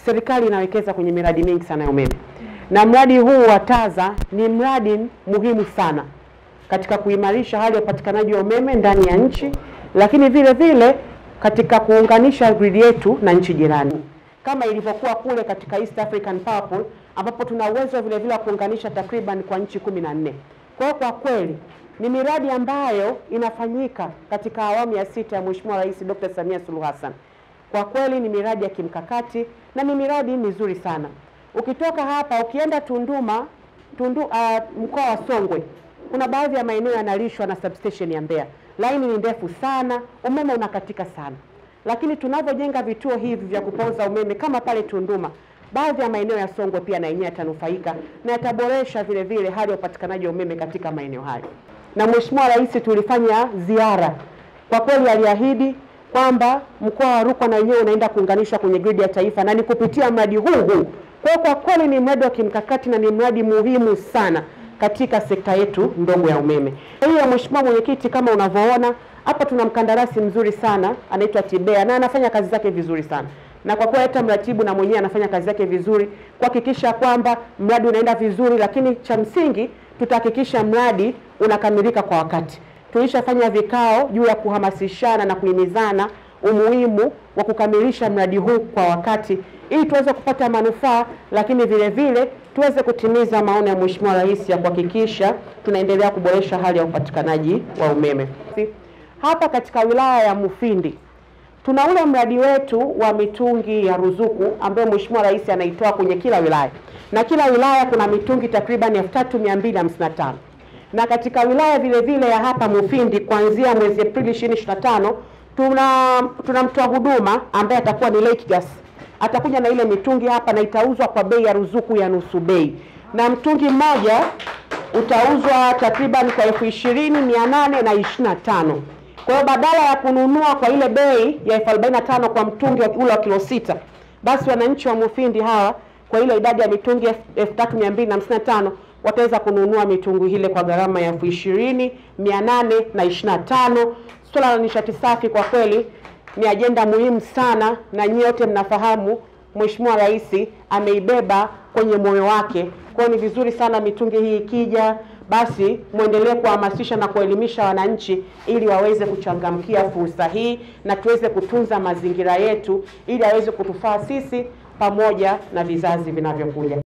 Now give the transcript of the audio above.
serikali inawekeza kwenye miradi mingi sana ya umeme. Na mradi huu wa TAZA ni mradi muhimu sana katika kuimarisha hali ya upatikanaji wa umeme ndani ya nchi, lakini vile vile katika kuunganisha grid yetu na nchi jirani. Kama ilivyokuwa kule katika East African Power Pool, ambapo tuna uwezo vile vile kuunganisha takriban kwa nchi 14. Kwa kweli ni miradi ambayo inafanyika katika awamu ya 6 ya Mheshimiwa Rais Dr. Samia Suluhu Hassan. Kwa kweli ni miradi ya kimkakati na ni miradi mizuri sana. Ukitoka hapa ukienda mkoa wa Songwe, kuna baadhi ya maeneo yanalishwa na substation ya Mbeya. Laini ni ndefu sana, umeme unakatika sana. Lakini tunavyojenga vituo hivi vya kupoza umeme kama pale Tunduma, baadhi ya maeneo ya Songwe pia na yenyewe yatanufaika na yataboresha vile vile hali ya upatikanaji wa umeme katika maeneo hayo. Na Mheshimiwa Rais tulifanya ziara. Kwa kweli aliahidi kwamba mkoa wa Rukwa na wenyewe unaenda kuunganishwa kwenye grid ya taifa na ni kupitia mradi huu. Kwa kweli ni mradi wa kimkakati na ni mradi muhimu sana katika sekta yetu ndogo ya umeme. Hiyo Mheshimiwa Mwenyekiti, kama unavyoona hapa tuna mkandarasi mzuri sana anaitwa Tibea na anafanya kazi zake vizuri sana. Na kwa kweli hata mratibu na mwenyewe anafanya kazi yake vizuri kuhakikisha kwamba mradi unaenda vizuri, lakini cha msingi tutahakikisha mradi unakamilika kwa wakati. Tulishafanya vikao juu ya kuhamasishana na kuhimizana umuhimu wa kukamilisha mradi huu kwa wakati ili tuweze kupata manufaa, lakini vile vile tuweze kutimiza maono ya Mheshimiwa Rais ya kuhakikisha tunaendelea kuboresha hali ya upatikanaji wa umeme. Hapa katika wilaya ya Mufindi tuna ule mradi wetu wa mitungi ya ruzuku ambayo Mheshimiwa Rais anaitoa kwenye kila wilaya. Na kila wilaya kuna mitungi takriban 3255. Na katika wilaya vile vile ya hapa Mufindi kuanzia mwezi Aprili 2025 tuna mtoa huduma ambaye atakuwa ni Lake Gas. Atakuja na ile mitungi hapa na itauzwa kwa bei ya ruzuku ya nusu bei. Na mtungi mmoja utauzwa takriban kwa 20,825. Kwa hiyo badala ya kununua kwa ile bei ya 45 kwa mtungi ule wa kilo 6, basi wananchi wa Mufindi hawa kwa ile idadi ya mitungi 3255 wataweza kununua mitungi ile kwa gharama ya 20,825. Swala la nishati safi kwa kweli ni ajenda muhimu sana na nyote mnafahamu Mheshimiwa Rais ameibeba kwenye moyo wake. Kwa hiyo ni vizuri sana mitungi hii ikija, basi muendelee kuhamasisha na kuelimisha wananchi ili waweze kuchangamkia fursa hii na tuweze kutunza mazingira yetu ili aweze kutufaa sisi pamoja na vizazi vinavyokuja.